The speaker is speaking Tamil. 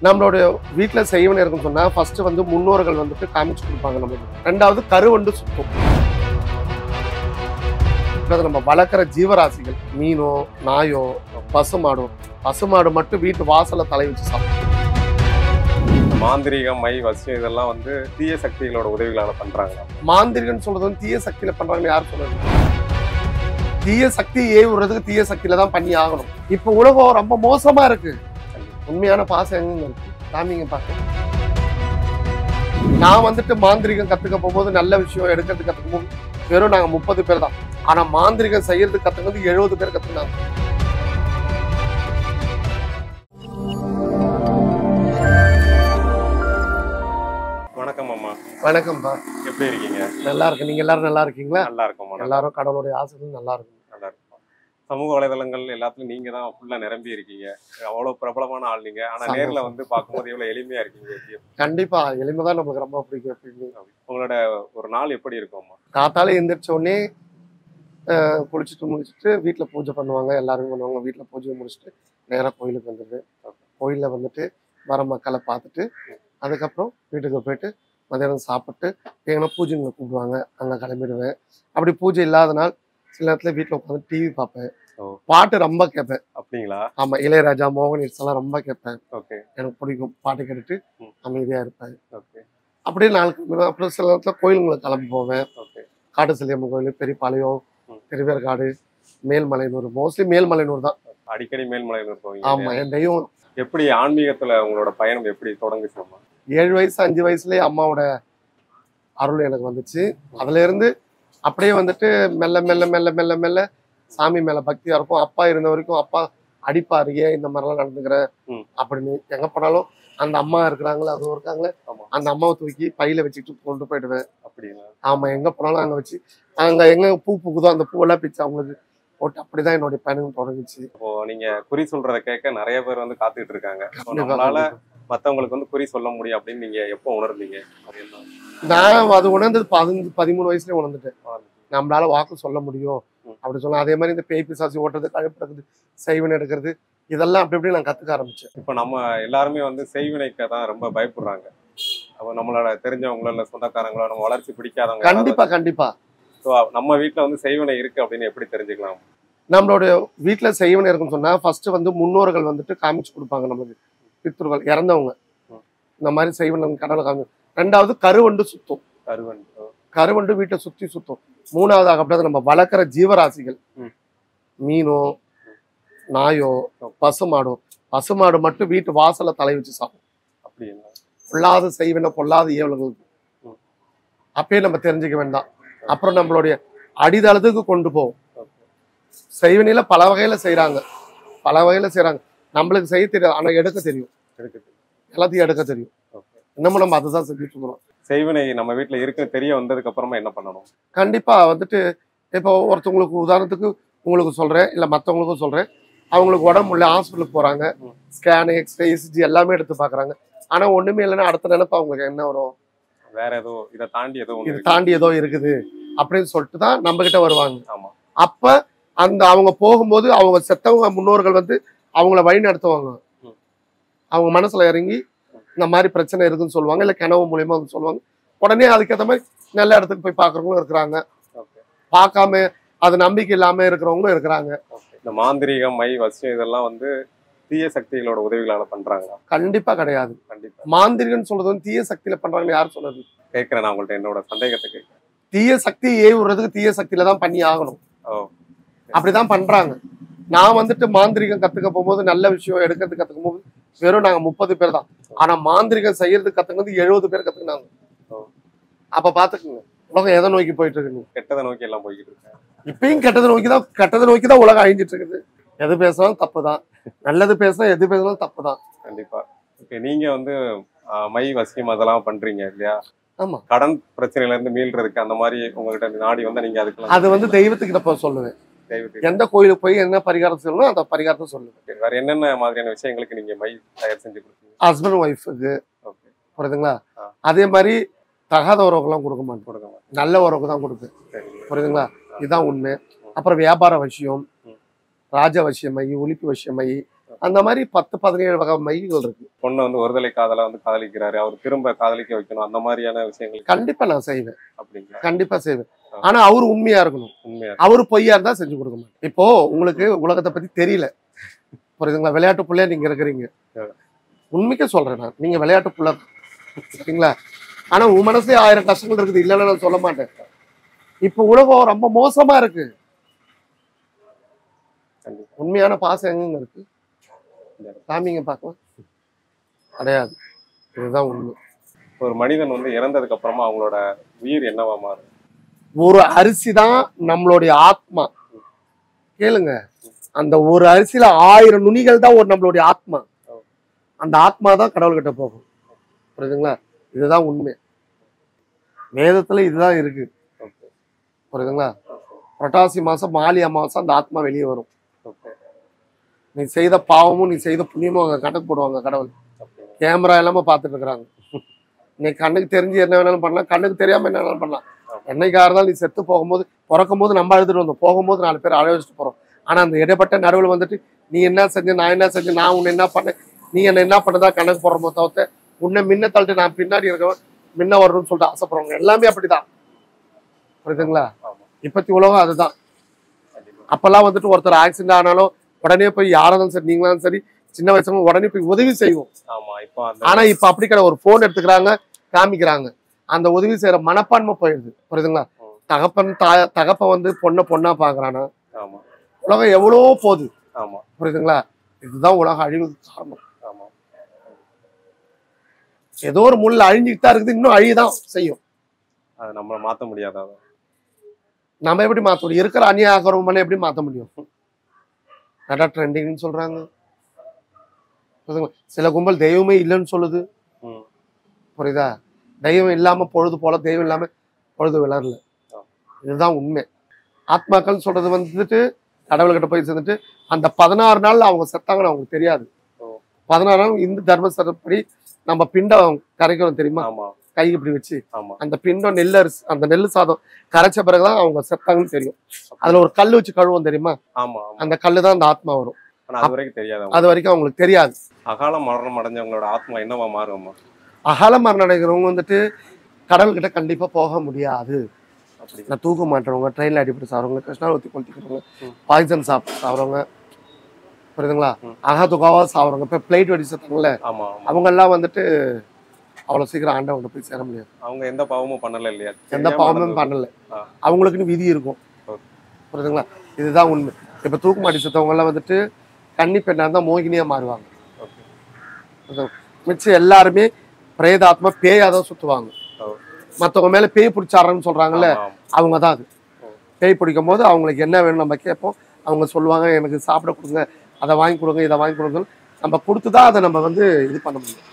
நம்மளுடைய வீட்டுல செய்வன இருக்குன்னு சொன்னா ஃபர்ஸ்ட் வந்து முன்னோர்கள் வந்துட்டு காமிச்சு கொடுப்பாங்க நமக்கு. ரெண்டாவது கருவண்டு சுத்தம். நம்ம வளர்க்குற ஜீவராசிகள் மீனோ நாயோ பசுமாடோ, பசுமாடு மட்டும் வீட்டு வாசல்ல தலை வச்சு சாப்பிடும். மாந்திரீகம், மை, வசியம் இதெல்லாம் வந்து தீய சக்திகளோட உதவிகளால பண்றாங்க. மாந்திரிகன்னு சொல்றது வந்து தீய சக்தியில பண்றாங்கன்னு யார் சொல்றது? தீய சக்தி ஏவுறதுக்கு தீய சக்தியில தான் பண்ணி ஆகணும். இப்ப உலகம் ரொம்ப மோசமா இருக்கு. உண்மையான பாசம் எங்க இருக்கு? காமிங்க பார்க்க. நான் வந்துட்டு மாந்திரிகம் கத்துக்க போகும்போது நல்ல விஷயம் எடுக்கிறதுக்கு கத்துக்கும் போது வெறும் நாங்க 30 பேர் தான். ஆனா மாந்திரிகம் செய்யறதுக்கு கத்துக்கிறது 70 பேர் கத்துக்கினாங்க. வணக்கம் அம்மா. வணக்கம்ப்பா. எப்படி இருக்கீங்க? நல்லா இருக்கு. நீங்க எல்லாரும் நல்லா இருக்கீங்களா? நல்லா இருக்கோம்மா. எல்லாரும் கடவுளுடைய ஆசைகள் நல்லா இருக்கும். நல்லா இருக்கும். சமூக வலைதளங்கள் எல்லாத்துலயும் நீங்க தான் ஃபுல்லா நிரம்பி இருக்கீங்க. அவ்வளவு பிரபலமான ஆள் நீங்க. ஆனா நேர்ல வந்து பார்க்கும்போது எவ்வளவு எளிமையா இருக்கீங்க. கண்டிப்பா எளிமைதான் நமக்கு ரொம்ப பிடிக்கும். உங்களோட ஒரு நாள் எப்படி இருக்கும்மா? காத்தால எந்திரிச்ச உடனே குளிச்சுட்டு முடிச்சுட்டு வீட்டில் பூஜை பண்ணுவாங்க. எல்லாருமே பண்ணுவாங்க. வீட்டில் பூஜையை முடிச்சுட்டு நேராக கோயிலுக்கு வந்துடுது. கோயிலில் வந்துட்டு வர மக்களை பார்த்துட்டு அதுக்கப்புறம் வீட்டுக்கு போயிட்டு மதியானம் சாப்பிட்டு எங்கன்னா பூஜைங்களை கூப்பிடுவாங்க, அங்கே கிளம்பிடுவேன். அப்படி பூஜை இல்லாத நாள் சில நேரத்தில் வீட்டில் உட்காந்து டிவி பார்ப்பேன். பாட்டு ரொம்ப கேட்பேன். அப்படிங்களா? ஆமா, இளையராஜா, மோகன் எல்லாம் ரொம்ப கேட்பேன். ஓகே. எனக்கு பிடிக்கும். பாட்டு கேட்டுட்டு அமைதியா இருப்பேன். ஓகே. அப்படியே நாளுக்கு அப்புறம் சில நேரத்தில் கோயிலுங்களை கிளம்பி போவேன். ஓகே. காட்டு செல்லியம்மன் கோயில், பெரியபாளையம், திருவேற்காடு, மேல்மலையனூர். மோஸ்ட்லி மேல்மலையனூர் தான். அடிக்கடி மேல்மலையனூர் போவீங்க? ஆமா, என் தெய்வம். எப்படி ஆன்மீகத்துல உங்களோட பயணம் எப்படி தொடங்குச்சுமா? 7 வயசு 5 வயசுலயே அம்மாவோட அருள் எனக்கு வந்துச்சு. அதுல இருந்து அப்படியே வந்துட்டு மெல்ல மெல்ல மெல்ல மெல்ல மெல்ல சாமி மேல பக்தியா இருக்கும். அப்பா இருந்த வரைக்கும் அப்பா அடிப்பாரு, ஏன் இந்த மாதிரிலாம் நடந்துக்கிறேன் அப்படின்னு. எங்க போனாலும் அந்த அம்மா இருக்கிறாங்களே, அதுவும் இருக்காங்களே, அந்த அம்மாவை தூக்கி பையில வச்சுட்டு கொண்டு போயிடுவேன். அப்படிங்களா? ஆமா, எங்க போனாலும் அங்க வச்சு அங்க எங்க பூ பூக்குதோ அந்த பூவெல்லாம் பிச்சு அவங்களுக்கு போட்டு அப்படிதான் என்னுடைய பயணம் தொடங்குச்சு. இப்போ நீங்க குறி சொல்றதை கேட்க நிறைய பேர் வந்து காத்துக்கிட்டு இருக்காங்க. நம்மளால மத்தவங்களுக்கு வந்து குறி சொல்ல முடியும் அப்படின்னு நீங்க எப்போ உணர்ந்தீங்க? நான் அது உணர்ந்தது 13 வயசுலயே உணர்ந்துட்டேன். நம்மளால வாக்கு சொல்ல முடியும் அப்படி சொன்னா. அதே மாதிரி இந்த பேய் பிசாசி ஓட்டுறது, கழுப்புறது, செய்வன எடுக்கிறது, இதெல்லாம் அப்படி இப்படி நான் கத்துக்க ஆரம்பிச்சேன். இப்ப நம்ம எல்லாருமே வந்து செய்வினைக்க தான் ரொம்ப பயப்படுறாங்க. அப்ப நம்மளோட தெரிஞ்சவங்களோ இல்ல சொந்தக்காரங்களோ நம்ம வளர்ச்சி பிடிக்காதவங்க. கண்டிப்பா கண்டிப்பா. நம்ம வீட்டுல வந்து செய்வனை இருக்கு அப்படின்னு எப்படி தெரிஞ்சுக்கலாம்? நம்மளுடைய வீட்டுல செய்வன இருக்குன்னு சொன்னா ஃபர்ஸ்ட் வந்து முன்னோர்கள் வந்துட்டு காமிச்சு கொடுப்பாங்க. நமக்கு பித்ருகள் இறந்தவங்க இந்த மாதிரி செய்வன கடவுளை காமி. ரெண்டாவது கருவண்டு சுத்தம். கருவண்டு வீட்டை சுத்தி சுத்தம். மூணாவதாக அப்படியே நம்ம வளர்க்குற ஜீவராசிகள் மீனோ நாயோ பசுமாடோ, பசுமாடு மட்டும் வீட்டு வாசல்ல தலை வச்சு சாப்பிடும். அப்படிங்களா? பொல்லாத செய்வன பொல்லாத ஏவல்களுக்கு அப்பயே நம்ம தெரிஞ்சுக்க வேண்டாம். அப்புறம் நம்மளுடைய அடித்தளத்துக்கு கொண்டு போவோம். செய்வனையில பல வகையில செய்யறாங்க, பல வகையில செய்யறாங்க. நம்மளுக்கு செய்ய தெரியாது, ஆனா எடுக்க தெரியும். எல்லாத்தையும் எடுக்க தெரியும். இன்னமும் நம்ம அதை தான் செஞ்சுட்டு இருக்கிறோம். செய்வனை நம்ம வீட்டுல இருக்க தெரிய வந்ததுக்கு அப்புறமா என்ன பண்ணணும்? கண்டிப்பா வந்துட்டு இப்போ ஒருத்தவங்களுக்கு உதாரணத்துக்கு உங்களுக்கு சொல்றேன், இல்ல மற்றவங்களுக்கும் சொல்றேன். அவங்களுக்கு உடம்பு இல்லை, ஹாஸ்பிட்டலுக்கு போறாங்க, ஸ்கேனு, எக்ஸ்ரே, ECG எல்லாமே எடுத்து பாக்குறாங்க. ஆனா ஒண்ணுமே இல்லைன்னா அடுத்த நினைப்பு அவங்களுக்கு என்ன வரும்? வேற ஏதோ இதை தாண்டி ஏதோ இது தாண்டி ஏதோ இருக்குது அப்படின்னு சொல்லிட்டு தான் நம்ம கிட்ட வருவாங்க. ஆமா. அப்ப அந்த அவங்க போகும்போது அவங்க செத்தவங்க முன்னோர்கள் வந்து அவங்கள வழி நடத்துவாங்க. அவங்க மனசுல இறங்கி இந்த மாதிரி பிரச்சனை இருக்குன்னு சொல்லுவாங்க, இல்ல கனவு மூலியமா வந்து சொல்லுவாங்க. உடனே அதுக்கேற்ற மாதிரி நல்ல இடத்துக்கு போய் பாக்குறவங்களும் இருக்கிறாங்க, பார்க்காம அது நம்பிக்கை இல்லாம இருக்கிறவங்களும் இருக்கிறாங்க. இந்த மாந்திரீகம், மை, வசியம் இதெல்லாம் வந்து தீய சக்திகளோட உதவிகளால பண்றாங்களா? கண்டிப்பா கிடையாது. கண்டிப்பா. மாந்திரிகன்னு சொல்றது வந்து தீய சக்தியில பண்றாங்கன்னு யார் சொல்றது? கேட்கிறேன், நான் உங்கள்ட்ட என்னோட சந்தேகத்தை கேட்கிறேன். தீய சக்தி ஏவுறதுக்கு தீய சக்தியில தான் பண்ணி ஆகணும். அப்படிதான் பண்றாங்க. நான் வந்துட்டு மாந்திரிகம் கத்துக்க போகும்போது நல்ல விஷயம் எடுக்கிறதுக்கு கத்துக்கும் போது வெறும் நாங்க 30 பேர் தான். ஆனா மாந்திரிகம் செய்யறதுக்கு கத்துக்கிறது 70 பேர் கத்துக்கினாங்க. அப்ப பாத்துக்கோங்க உலகம் எதை நோக்கி போயிட்டு இருக்கு. கெட்டதை நோக்கி எல்லாம் போய்கிட்டு இருக்கேன். இப்பயும் கெட்டதை நோக்கி தான் உலகம் அழிஞ்சிட்டு இருக்குது. எது பேசினாலும் தப்பு தான், நல்லது பேசினா எது பேசினாலும் தப்பு தான். கண்டிப்பா. ஓகே. நீங்க வந்து மை, வசியம் அதெல்லாம் பண்றீங்க இல்லையா? ஆமா. கடன் பிரச்சனையில இருந்து மீள்றதுக்கு அந்த மாதிரி உங்ககிட்ட நாடி வந்தா நீங்க அதுக்கு அது வந்து தெய்வத்துக்கிட்ட போய் சொல்லுவேன். எந்த கோயிலுக்கு போய் என்ன பரிகாரம் சொல்லணும் அந்த பரிகாரத்தை சொல்லுவேன். வேற என்னென்ன மாதிரியான விஷயங்களுக்கு நீங்க மை தயார் செஞ்சு கொடுப்பீங்க? ஹஸ்பண்ட் ஒய்ஃபுக்கு புரியுதுங்களா? அதே மாதிரி தகாத உறவுக்கெல்லாம் கொடுக்க மாட்டேன், நல்ல உறவுக்கு தான் கொடுப்பேன். புரியுதுங்களா? இதுதான் உண்மை. அப்புறம் வியாபார விஷயம், ராஜ வசியமை, ஒலிப்பு வசியமை, அந்த மாதிரி 10-17 வகை மைகள் இருக்கு. பொண்ணு வந்து ஒருதலை காதலா வந்து காதலிக்கிறாரு, அவர் திரும்ப காதலிக்க வைக்கணும், அந்த மாதிரியான விஷயங்கள் கண்டிப்பா நான் செய்வேன், அப்படிங்களா? கண்டிப்பா செய்வேன். ஆனா அவரு உண்மையா இருக்கணும். உண்மையா? அவரு பொய்யா இருந்தா செஞ்சு கொடுக்க மாட்டேன். இப்போ உங்களுக்கு உலகத்தை பத்தி தெரியல, புரியுதுங்களா? விளையாட்டு புள்ளையா நீங்க இருக்கிறீங்க, உண்மைக்கே சொல்றேன் நான், நீங்க விளையாட்டு புள்ள சரிங்களா? ஆனா உன் மனசுல 1000 கஷ்டங்கள் இருக்குது, இல்லைன்னு நான் சொல்ல மாட்டேன். இப்போ உலகம் ரொம்ப மோசமா இருக்கு. உண்மையான பாசம் எங்க இருக்கு? சாமிங்க பார்க்கலாம் கிடையாது. இதுதான் உண்மை. ஒரு மனிதன் வந்து இறந்ததுக்கு அப்புறமா அவங்களோட உயிர் என்னவா மாறும்? ஒரு அரிசி தான் நம்மளுடைய ஆத்மா. கேளுங்க, அந்த ஒரு அரிசியில 1000 நுனிகள் தான் ஒரு நம்மளுடைய ஆத்மா. அந்த ஆத்மா தான் கடவுள்கிட்ட போகும், புரியுதுங்களா? இதுதான் உண்மை. வேதத்துல இதுதான் இருக்கு, புரியுதுங்களா? புரட்டாசி மாசம் மாலி அமாவாசை அந்த ஆத்மா வெளியே வரும். நீ செய்த பாவமும் நீ செய்த புண்ணியமும் அவங்க கணக்கு போடுவாங்க கடவுள். கேமரா எல்லாமே பார்த்துட்டு இருக்கிறாங்க. நீ கண்ணுக்கு தெரிஞ்சு என்ன வேணாலும் பண்ணலாம், கண்ணுக்கு தெரியாம என்ன வேணாலும் பண்ணலாம். என்னைக்கா இருந்தாலும் நீ செத்து போகும்போது, பிறக்கும் போது நம்ம அழுதுட்டு வந்தோம், போகும்போது 4 பேர் அழ வச்சுட்டு போறோம். ஆனா அந்த இடைப்பட்ட நடுவில் வந்துட்டு நீ என்ன செஞ்ச, நான் என்ன செஞ்சேன், நான் உன்னை என்ன பண்ணேன், நீ என்ன என்ன பண்ணதா கணக்கு போடுறோமோ தவிர்த்து உன்னை முன்ன தள்ளிட்டு நான் பின்னாடி இருக்கவன் முன்ன வரணும்னு சொல்லிட்டு ஆசைப்படுறவங்க எல்லாமே அப்படிதான், புரியுதுங்களா? இப்பத்தி உலகம் அதுதான். அப்பெல்லாம் வந்துட்டு ஒருத்தர் ஆக்சிடென்ட் ஆனாலும் உடனே போய் யாராலும் சரி, நீங்களாலும் சரி, சின்ன வயசுல உடனே போய் உதவி செய்வோம். ஆனா இப்ப அப்படி கிடையாது. ஒரு போன் எடுத்துக்கிறாங்க, காமிக்கிறாங்க, அந்த உதவி செய்யற மனப்பான்மை போயிடுது, புரியுதுங்களா? தகப்பன் வந்து பொண்ணா பாக்குறானா? உலகம் எவ்வளவோ போகுது, புரியுதுங்களா? இதுதான் உலகம் அழிவுக்கு காரணம். ஏதோ ஒரு முள்ள அழிஞ்சுட்டு தான் இருக்குது, இன்னும் அழியதான் செய்யும். அதை நம்ம மாத்த முடியாத. நம்ம எப்படி மாத்த முடியும்? இருக்கிற அநியாயகரமான எப்படி மாத்த முடியும்? நல்லா ட்ரெண்டிங்னு சொல்றாங்க. சில கும்பல் தெய்வமே இல்லைன்னு சொல்லுது, புரியுதா? தெய்வம் இல்லாம பொழுது போல, தெய்வம் இல்லாம பொழுது விளரல. இதுதான் உண்மை. ஆத்மாக்கள் சொல்றது வந்துட்டு கடவுள்கிட்ட போய் சேர்ந்துட்டு அந்த 16 நாள்ல அவங்க செத்தாங்கன்னு அவங்களுக்கு தெரியாது. 16 நாள் இந்து தர்மசரப்படி நம்ம பிண்டம் கரைக்கிறோம் தெரியுமா? கை இப்படி வச்சு அந்த பிண்டம் நெல் அரிசி, அந்த நெல் சாதம் கரைச்ச பிறகுதான் அவங்க செத்தாங்கன்னு தெரியும். அதுல ஒரு கல் வச்சு கழுவோம் தெரியுமா? அந்த கல்லு தான் அந்த ஆத்மா வரும். அது வரைக்கும் அவங்களுக்கு தெரியாது. அகால மரணம் அடைஞ்சவங்களோட ஆத்மா என்னவா மாறும்? அகால மரணம் அடைகிறவங்க வந்துட்டு கடவுள்கிட்ட கண்டிப்பா போக முடியாது. நான் தூக்க மாட்டவங்க, ட்ரெயின்ல அடிப்பட்டு சாப்பிடுறவங்க, கிருஷ்ணாவதி கொளுத்திக்கிறவங்க, பாய்சன் சாப்பிட்றவங்க, புரியுதுங்களா? அகாதுகாவா சாப்பிட்றவங்க, இப்ப பிளைட் வெடி செத்தாங்கல்ல, அவங்க எல்லாம் வந்துட்டு அவ்வளவு சீக்கிரம் ஆண்டவங்க போய் சேர முடியாது. அவங்க எந்த பாவமும் பண்ணல இல்லையா? எந்த பாவமும் பண்ணல. அவங்களுக்குன்னு விதி இருக்கும், புரியுதுங்களா? இதுதான் உண்மை. இப்ப தூக்கு மாட்டி செத்தவங்க எல்லாம் வந்துட்டு கன்னி பெண்ணா இருந்தா மோகினியா மாறுவாங்க. மிச்சம் எல்லாருமே பிரேதாத்மா பேயாதான் சுத்துவாங்க. மற்றவங்க மேல பேய் பிடிச்சாடுறன்னு சொல்றாங்கல்ல, அவங்க தான் அது. பேய் பிடிக்கும் போது அவங்களுக்கு என்ன வேணும் நம்ம கேட்போம். அவங்க சொல்லுவாங்க, எனக்கு சாப்பிட கொடுங்க, அதை வாங்கி கொடுங்க, இதை வாங்கி கொடுங்க. நம்ம கொடுத்துதான் அதை நம்ம வந்து இது பண்ண முடியும்.